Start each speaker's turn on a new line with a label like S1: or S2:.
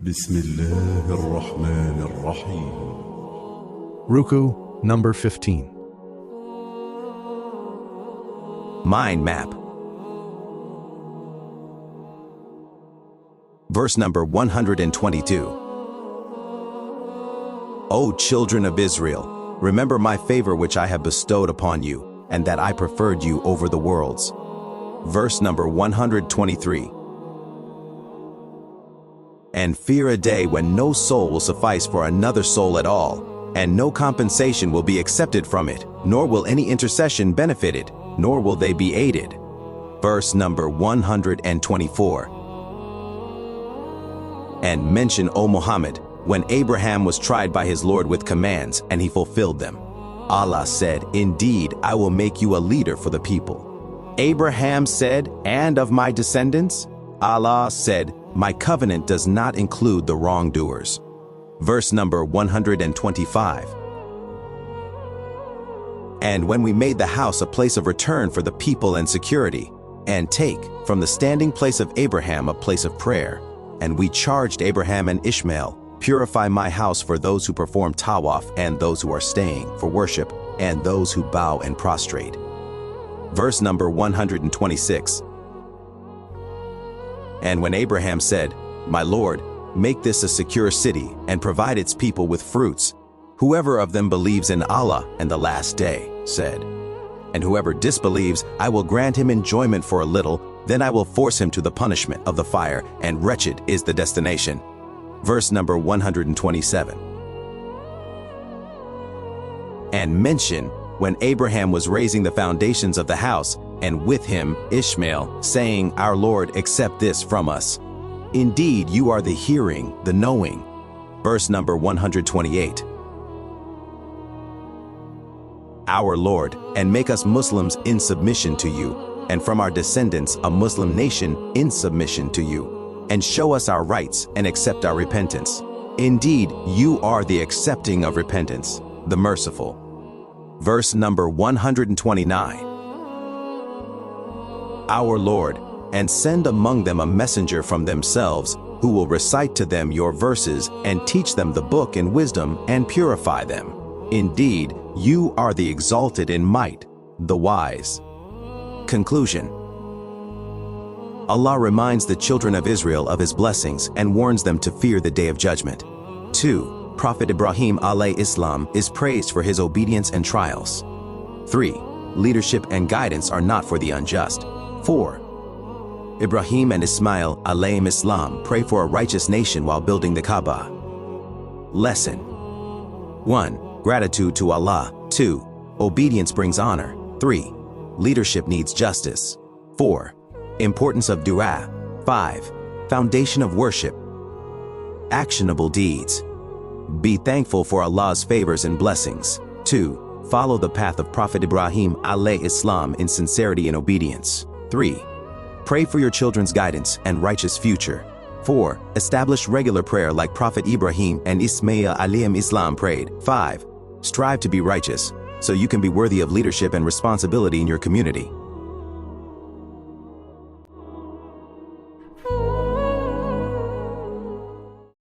S1: بسم الله الرحمن الرحيم.
S2: Ruku, number 15.
S3: Mind map. Verse number 122. O children of Israel, remember my favor which I have bestowed upon you, and that I preferred you over the worlds. Verse number 123. And fear a day when no soul will suffice for another soul at all, and no compensation will be accepted from it, nor will any intercession benefit it, nor will they be aided. Verse number 124. And mention, O Muhammad, when Abraham was tried by his Lord with commands, and he fulfilled them. Allah said, indeed, I will make you a leader for the people. Abraham said, and of my descendants? Allah said, my covenant does not include the wrongdoers. Verse number 125. And when we made the house a place of return for the people and security, and take from the standing place of Abraham a place of prayer, and we charged Abraham and Ishmael, purify my house for those who perform tawaf and those who are staying for worship and those who bow and prostrate. Verse number 126. And when Abraham said, my Lord, make this a secure city and provide its people with fruits, whoever of them believes in Allah and the last day, said, and whoever disbelieves, I will grant him enjoyment for a little, then I will force him to the punishment of the fire, and wretched is the destination. Verse number 127. And mention when Abraham was raising the foundations of the house, and with him Ishmael, saying, our Lord, accept this from us. Indeed, you are the hearing, the knowing. Verse number 128. Our Lord, and make us Muslims in submission to you, and from our descendants a Muslim nation in submission to you, and show us our rights and accept our repentance. Indeed, you are the accepting of repentance, the merciful. Verse number 129. Our Lord, and send among them a messenger from themselves, who will recite to them your verses and teach them the book and wisdom and purify them. Indeed, you are the exalted in might, the wise. Conclusion. Allah reminds the children of Israel of his blessings and warns them to fear the day of judgment. 2. Prophet Ibrahim alayhi Islam is praised for his obedience and trials. 3. Leadership and guidance are not for the unjust. 4. Ibrahim and Ismail alayhim Islam pray for a righteous nation while building the Kaaba. Lesson. 1. Gratitude to Allah. 2. Obedience brings honor. 3. Leadership needs justice. 4. Importance of dua. 5. Foundation of worship. Actionable deeds. Be thankful for Allah's favors and blessings. 2. Follow the path of Prophet Ibrahim alayhi Islam in sincerity and obedience. 3. Pray for your children's guidance and righteous future. 4. Establish regular prayer like Prophet Ibrahim and Ismail alayhim Islam prayed. 5. Strive to be righteous, so you can be worthy of leadership and responsibility in your community.